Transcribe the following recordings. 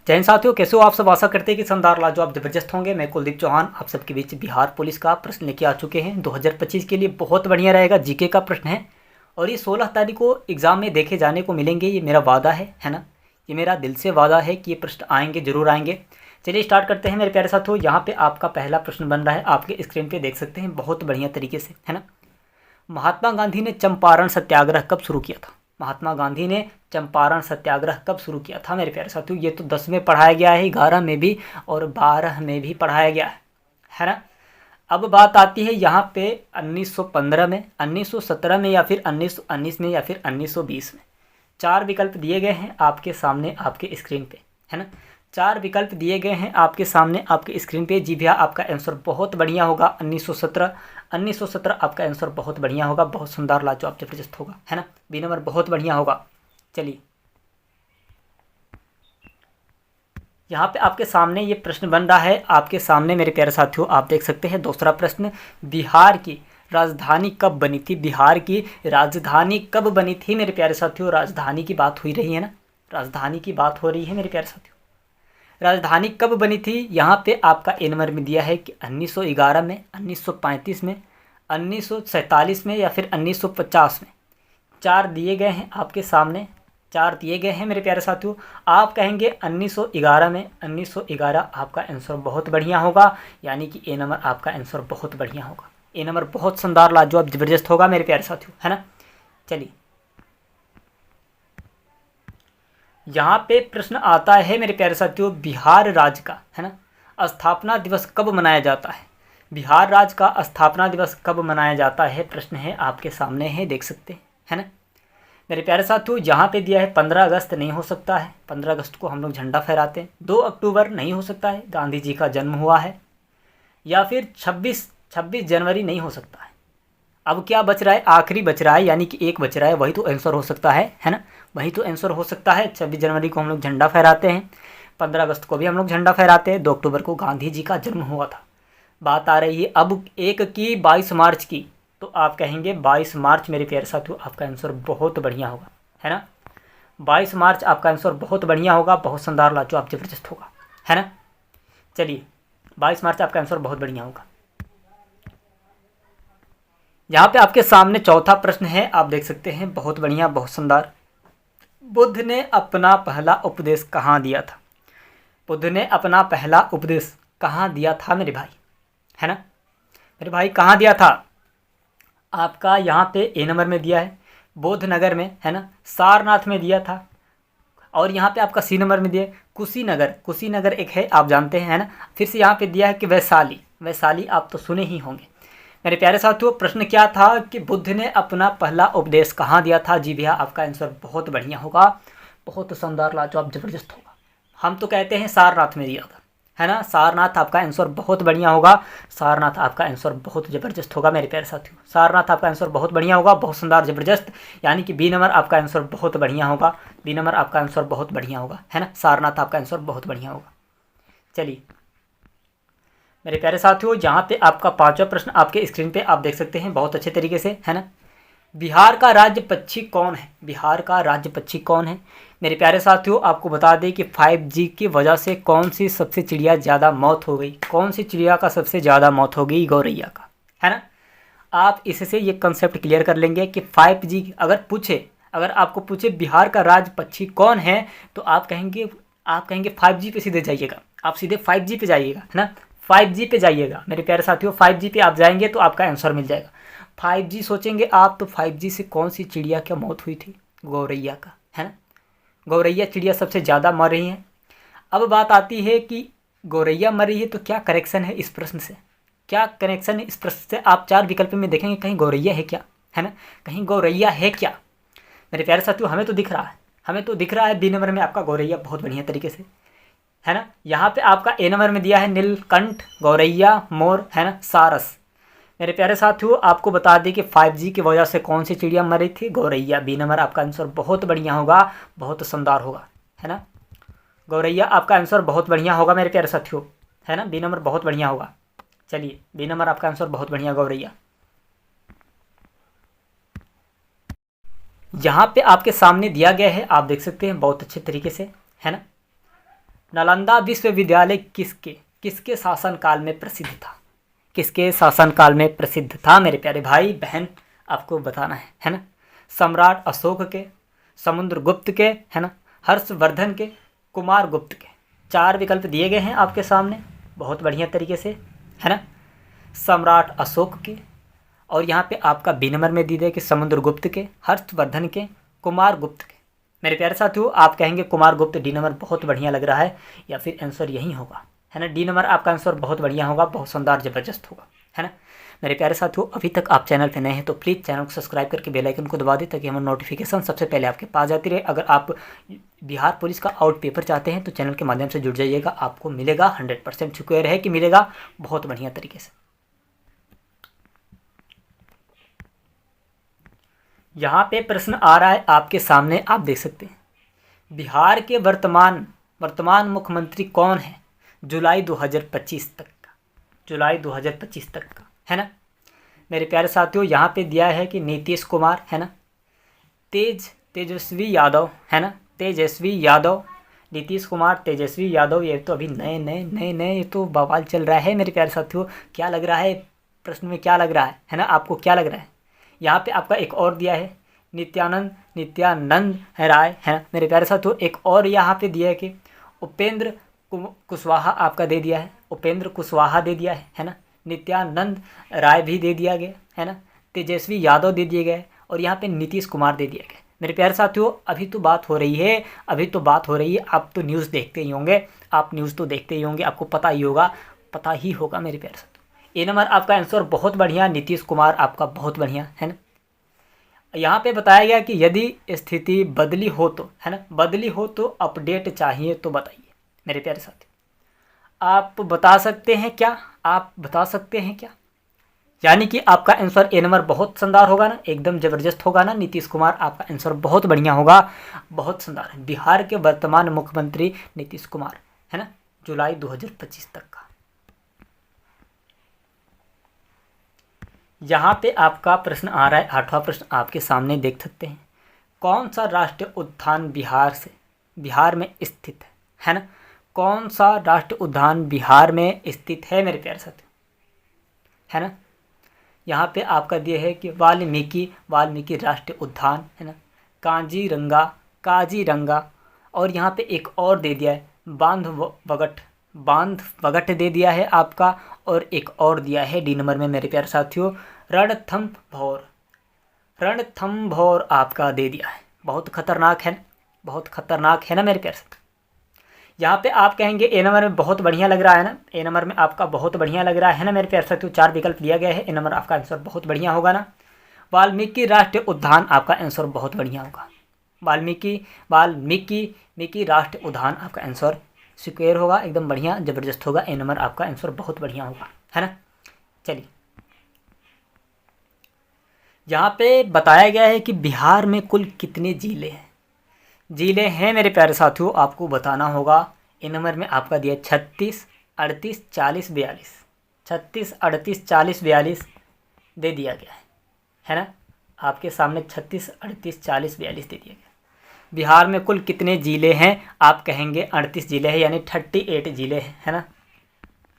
जय हिंद साथियों, कैसे हो आप सब। आशा करते हैं कि शानदार लाजवाब जबरदस्त होंगे। मैं कुलदीप चौहान आप सबके बीच बिहार पुलिस का प्रश्न लेके आ चुके हैं। 2025 के लिए बहुत बढ़िया रहेगा। जीके का प्रश्न है और ये 16 तारीख को एग्ज़ाम में देखे जाने को मिलेंगे। ये मेरा वादा है ना। ये मेरा दिल से वादा है कि ये प्रश्न आएंगे, जरूर आएंगे। चलिए स्टार्ट करते हैं मेरे प्यारे साथियों। यहाँ पे आपका पहला प्रश्न बन रहा है, आपके स्क्रीन पे देख सकते हैं बहुत बढ़िया तरीके से, है ना। महात्मा गांधी ने चंपारण सत्याग्रह कब शुरू किया था। महात्मा गांधी ने चंपारण सत्याग्रह कब शुरू किया था मेरे प्यारे साथियों। ये तो 10 में पढ़ाया गया है, 11 में भी और 12 में भी पढ़ाया गया है ना। अब बात आती है यहाँ पे 1915 में, 1917 में, या फिर 1919 में, या फिर 1920 में। 4 विकल्प दिए गए हैं आपके सामने, आपके स्क्रीन पे, है ना। 4 विकल्प दिए गए हैं आपके सामने, आपके स्क्रीन पे। जी भैया, आपका आंसर बहुत बढ़िया होगा 1917। 1917 आपका आंसर बहुत बढ़िया होगा, बहुत सुंदर लाजवाब जबरदस्त होगा, है ना। बी नंबर बहुत बढ़िया होगा। चलिए यहाँ पे आपके सामने ये प्रश्न बन रहा है, आपके सामने मेरे प्यारे साथियों। आप देख सकते हैं दूसरा प्रश्न, बिहार की राजधानी कब बनी थी। बिहार की राजधानी कब बनी थी मेरे प्यारे साथियों। राजधानी की बात हुई रही है ना, राजधानी की बात हो रही है मेरे प्यारे साथियों। राजधानी कब बनी थी यहाँ पे आपका ए नंबर में दिया है कि 1911 में, 1935 में, 1947 में, या फिर 1950 में। 4 दिए गए हैं आपके सामने, 4 दिए गए हैं मेरे प्यारे साथियों। आप कहेंगे 1911 में। 1911 आपका आंसर बहुत बढ़िया होगा, यानी कि ए नंबर आपका आंसर बहुत बढ़िया होगा। ए नंबर बहुत शानदार लाजवाब जबरदस्त होगा मेरे प्यारे साथियों, है ना। चलिए यहाँ पे प्रश्न आता है मेरे प्यारे साथियों, बिहार राज्य का, है ना, स्थापना दिवस कब मनाया जाता है। बिहार राज्य का स्थापना दिवस कब मनाया जाता है, प्रश्न है आपके सामने है, देख सकते हैं, है ना। मेरे प्यारे साथियों यहाँ पे दिया है 15 अगस्त नहीं हो सकता है, 15 अगस्त को हम लोग झंडा फहराते हैं। 2 अक्टूबर नहीं हो सकता है, गांधी जी का जन्म हुआ है। या फिर 26 जनवरी नहीं हो सकता है। अब क्या बच रहा है, आखिरी बच रहा है, यानी कि एक बच रहा है, वही तो आंसर हो सकता है ना। वही तो आंसर हो सकता है। 26 जनवरी को हम लोग झंडा फहराते हैं, 15 अगस्त को भी हम लोग झंडा फहराते हैं, 2 अक्टूबर को गांधी जी का जन्म हुआ था। बात आ रही है अब एक की 22 मार्च की, तो आप कहेंगे 22 मार्च मेरे प्यारे साथियों आपका आंसर बहुत बढ़िया होगा, है ना। 22 मार्च आपका आंसर बहुत बढ़िया होगा, बहुत शानदार लाजवाब जबरदस्त होगा, है ना। चलिए 22 मार्च आपका आंसर बहुत बढ़िया होगा। यहाँ पे आपके सामने चौथा प्रश्न है, आप देख सकते हैं बहुत बढ़िया, बहुत शानदार। बुद्ध ने अपना पहला उपदेश कहाँ दिया था। बुद्ध ने अपना पहला उपदेश कहाँ दिया था मेरे भाई, है ना। मेरे भाई कहाँ दिया था, आपका यहाँ पे ए नंबर में दिया है बोध नगर में, है ना। सारनाथ में दिया था। और यहाँ पे आपका सी नंबर में दिया है कुशीनगर। कुशीनगर एक है, आप जानते हैं, है ना। फिर से यहाँ पे दिया है कि वैशाली। वैशाली आप तो सुने ही होंगे। मेरे प्यारे साथियों प्रश्न क्या था कि बुद्ध ने अपना पहला उपदेश कहाँ दिया था। जी भैया, आपका आंसर बहुत बढ़िया होगा, बहुत शानदार लाजवाब जबरदस्त होगा। हम तो कहते हैं सारनाथ में दिया था, है ना। सारनाथ आपका आंसर बहुत बढ़िया होगा। सारनाथ आपका आंसर बहुत ज़बरदस्त होगा मेरे प्यारे साथियों। सारनाथ आपका आंसर बहुत बढ़िया होगा, बहुत शानदार ज़बरदस्त, यानी कि बी नंबर आपका आंसर बहुत बढ़िया होगा। बी नंबर आपका आंसर बहुत बढ़िया होगा, है ना। सारनाथ आपका आंसर बहुत बढ़िया होगा। चलिए मेरे प्यारे साथियों यहाँ पे आपका 5वां प्रश्न आपके स्क्रीन पे आप देख सकते हैं बहुत अच्छे तरीके से, है ना। बिहार का राज्य पक्षी कौन है। बिहार का राज्य पक्षी कौन है मेरे प्यारे साथियों। आपको बता दें कि 5G की वजह से कौन सी सबसे चिड़िया ज़्यादा मौत हो गई। कौन सी चिड़िया का सबसे ज़्यादा मौत हो गई, गौरैया का, है ना। आप इससे ये कंसेप्ट क्लियर कर लेंगे कि 5G अगर आपको पूछे बिहार का राज्य पक्षी कौन है, तो आप कहेंगे 5G पे सीधे जाइएगा। आप सीधे 5G पे जाइएगा, है ना। 5G पे जाइएगा मेरे प्यारे साथियों। 5G पे आप जाएंगे तो आपका आंसर मिल जाएगा। 5G सोचेंगे आप तो 5G से कौन सी चिड़िया की मौत हुई थी, गौरैया का, है ना। गौरैया चिड़िया सबसे ज़्यादा मर रही हैं। अब बात आती है कि गौरैया मर रही है तो क्या कनेक्शन है इस प्रश्न से, क्या कनेक्शन है इस प्रश्न से। आप 4 विकल्प में देखेंगे कहीं गौरैया है क्या, है ना, कहीं गौरैया है क्या। मेरे प्यारे साथियों हमें तो दिख रहा है, बी नंबर में आपका गौरैया बहुत बढ़िया तरीके से, है ना। यहाँ पे आपका ए नंबर में दिया है नीलकंठ, गौरैया, मोर, है ना, सारस। मेरे प्यारे साथियों आपको बता दें कि 5G की वजह से कौन सी चिड़िया मरी थी, गौरैया। बी नंबर आपका आंसर बहुत बढ़िया होगा, बहुत शानदार होगा, है ना। गौरैया आपका आंसर बहुत बढ़िया होगा मेरे प्यारे साथियों, है ना। बी नंबर बहुत बढ़िया होगा। चलिए बी नंबर आपका आंसर बहुत बढ़िया, गौरैया। यहाँ पे आपके सामने दिया गया है, आप देख सकते हैं बहुत अच्छे तरीके से, है ना। नालंदा विश्वविद्यालय किसके शासनकाल में प्रसिद्ध था? किसके शासनकाल में प्रसिद्ध था मेरे प्यारे भाई बहन, आपको बताना है ना? सम्राट अशोक के, समुद्रगुप्त के, है ना, हर्षवर्धन के, कुमार गुप्त के। 4 विकल्प दिए गए हैं आपके सामने बहुत बढ़िया तरीके से, है ना। सम्राट अशोक के, और यहाँ पे आपका बी नंबर में दी है कि समुद्रगुप्त के, हर्षवर्धन के, कुमार गुप्त के। मेरे प्यारे साथियों, आप कहेंगे कुमार गुप्त, डी नंबर बहुत बढ़िया लग रहा है, या फिर आंसर यही होगा, है ना। डी नंबर आपका आंसर बहुत बढ़िया होगा, बहुत शानदार ज़बरदस्त होगा, है ना। मेरे प्यारे साथियों, अभी तक आप चैनल पे नए हैं तो प्लीज़ चैनल को सब्सक्राइब करके बेल आइकन को दबा दें ताकि हमारी नोटिफिकेशन सबसे पहले आपके पास जाती रहे। अगर आप बिहार पुलिस का आउट पेपर चाहते हैं तो चैनल के माध्यम से जुड़ जाइएगा, आपको मिलेगा, 100% सिक्योर है कि मिलेगा बहुत बढ़िया तरीके से। यहाँ पे प्रश्न आ रहा है आपके सामने, आप देख सकते हैं, बिहार के वर्तमान मुख्यमंत्री कौन है जुलाई 2025 तक का, जुलाई 2025 तक का, है ना। मेरे प्यारे साथियों, यहाँ पे दिया है कि नीतीश कुमार, है ना, तेजस्वी यादव, है ना, तेजस्वी यादव, नीतीश कुमार, तेजस्वी यादव। ये तो अभी नए ये तो बवाल चल रहा है मेरे प्यारे साथियों। क्या लग रहा है प्रश्न में, क्या लग रहा है ना, आपको क्या लग रहा है? यहाँ पे आपका एक और दिया है नित्यानंद राय, है ना मेरे प्यारे साथियों। एक और यहाँ पे दिया है कि उपेंद्र कुशवाहा आपका दे दिया है, उपेंद्र कुशवाहा दे दिया है ना, नित्यानंद राय भी दे दिया गया, है ना, तेजस्वी यादव दे दिए गए, और यहाँ पे नीतीश कुमार दे दिया गया। मेरे प्यारे साथियों, अभी तो बात हो रही है, आप तो न्यूज़ देखते ही होंगे, आप न्यूज़ तो देखते ही होंगे, आपको पता ही होगा मेरे प्यारे साथियों। ए नंबर आपका आंसर बहुत बढ़िया, नीतीश कुमार आपका बहुत बढ़िया, है ना। यहाँ पे बताया गया कि यदि स्थिति बदली हो तो, है ना, बदली हो तो अपडेट चाहिए तो बताइए। मेरे प्यारे साथी, आप बता सकते हैं क्या? यानी कि आपका आंसर ए नंबर बहुत शानदार होगा ना, एकदम ज़बरदस्त होगा ना। नीतीश कुमार आपका आंसर बहुत बढ़िया होगा, बहुत शानदार है। बिहार के वर्तमान मुख्यमंत्री नीतीश कुमार, है ना, जुलाई 2025 तक का। यहाँ पे आपका प्रश्न आ रहा है, 8वां प्रश्न आपके सामने देख सकते हैं। कौन सा राष्ट्रीय उद्यान बिहार में स्थित है ना? कौन सा राष्ट्रीय उद्यान बिहार में स्थित है मेरे प्यारे साथियों, है ना। यहाँ पे आपका दिया है कि वाल्मीकि राष्ट्रीय उद्यान, है ना, काजीरंगा, और यहाँ पे एक और दे दिया है बांधवगढ़ दे दिया है आपका, और एक और दिया है डी नंबर में मेरे प्यारे साथियों रणथंभौर आपका दे दिया है। बहुत खतरनाक है ना मेरे प्यारे साथियों। यहाँ पे आप कहेंगे ए नंबर में बहुत बढ़िया लग रहा है ना, ए नंबर में आपका बहुत बढ़िया लग रहा है ना मेरे प्यारे साथियों। 4 विकल्प दिया गया है, ए नंबर आपका आंसर बहुत बढ़िया होगा ना। वाल्मीकि राष्ट्रीय उद्यान आपका आंसर बहुत बढ़िया होगा, वाल्मीकि राष्ट्रीय उद्यान आपका आंसर सिक्योर होगा, एकदम बढ़िया ज़बरदस्त होगा। ए नंबर आपका आंसर बहुत बढ़िया होगा, है ना। चलिए, यहाँ पे बताया गया है कि बिहार में कुल कितने ज़िले हैं मेरे प्यारे साथियों, आपको बताना होगा। ए नंबर में आपका दिया 36, 38, 40, 42, 36, 38, 40, 42 दे दिया गया है ना। आपके सामने 36, 38, 40, 42 दे दिया गया। बिहार में कुल कितने ज़िले हैं? आप कहेंगे 38 ज़िले हैं, यानी 38 ज़िले हैं, है ना।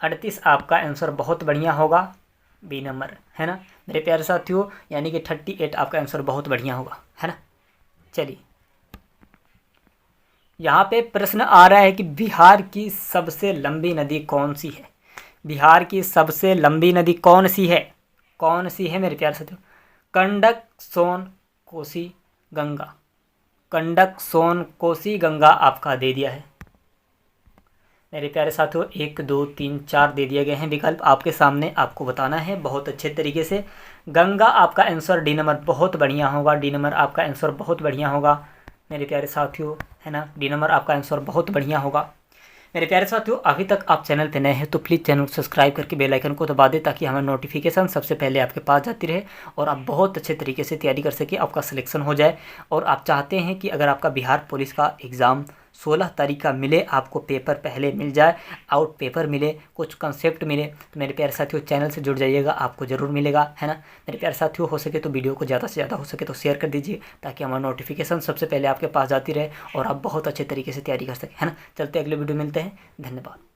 38 आपका आंसर बहुत बढ़िया होगा, बी नंबर, है ना मेरे प्यारे साथियों, यानी कि 38 आपका आंसर बहुत बढ़िया होगा, है ना। चलिए, यहाँ पे प्रश्न आ रहा है कि बिहार की सबसे लंबी नदी कौन सी है? बिहार की सबसे लंबी नदी कौन सी है मेरे प्यारे साथियों? गंडक सोन कोसी गंगा आपका दे दिया है मेरे प्यारे साथियों। 1 2 3 4 दे दिए गए हैं विकल्प आपके सामने, आपको बताना है बहुत अच्छे तरीके से। गंगा आपका आंसर डी नंबर बहुत बढ़िया होगा, डी नंबर आपका आंसर बहुत बढ़िया होगा मेरे प्यारे साथियों, है ना। डी नंबर आपका आंसर बहुत बढ़िया होगा मेरे प्यारे साथियों। अभी तक आप चैनल पे नए हैं तो प्लीज़ चैनल को सब्सक्राइब करके बेल आइकन को दबा दें ताकि हमें नोटिफिकेशन सबसे पहले आपके पास जाती रहे और आप बहुत अच्छे तरीके से तैयारी कर सकें, आपका सिलेक्शन हो जाए। और आप चाहते हैं कि अगर आपका बिहार पुलिस का एग्ज़ाम 16 तरीका मिले, आपको पेपर पहले मिल जाए, आउट पेपर मिले, कुछ कंसेप्ट मिले, तो मेरे प्यारे साथियों चैनल से जुड़ जाइएगा, आपको ज़रूर मिलेगा, है ना। मेरे प्यारे साथियों हो सके तो वीडियो को ज़्यादा से ज़्यादा हो सके तो शेयर कर दीजिए, ताकि हमारा नोटिफिकेशन सबसे पहले आपके पास जाती रहे और आप बहुत अच्छे तरीके से तैयारी कर सकें, है ना। चलते अगले वीडियो मिलते हैं, धन्यवाद।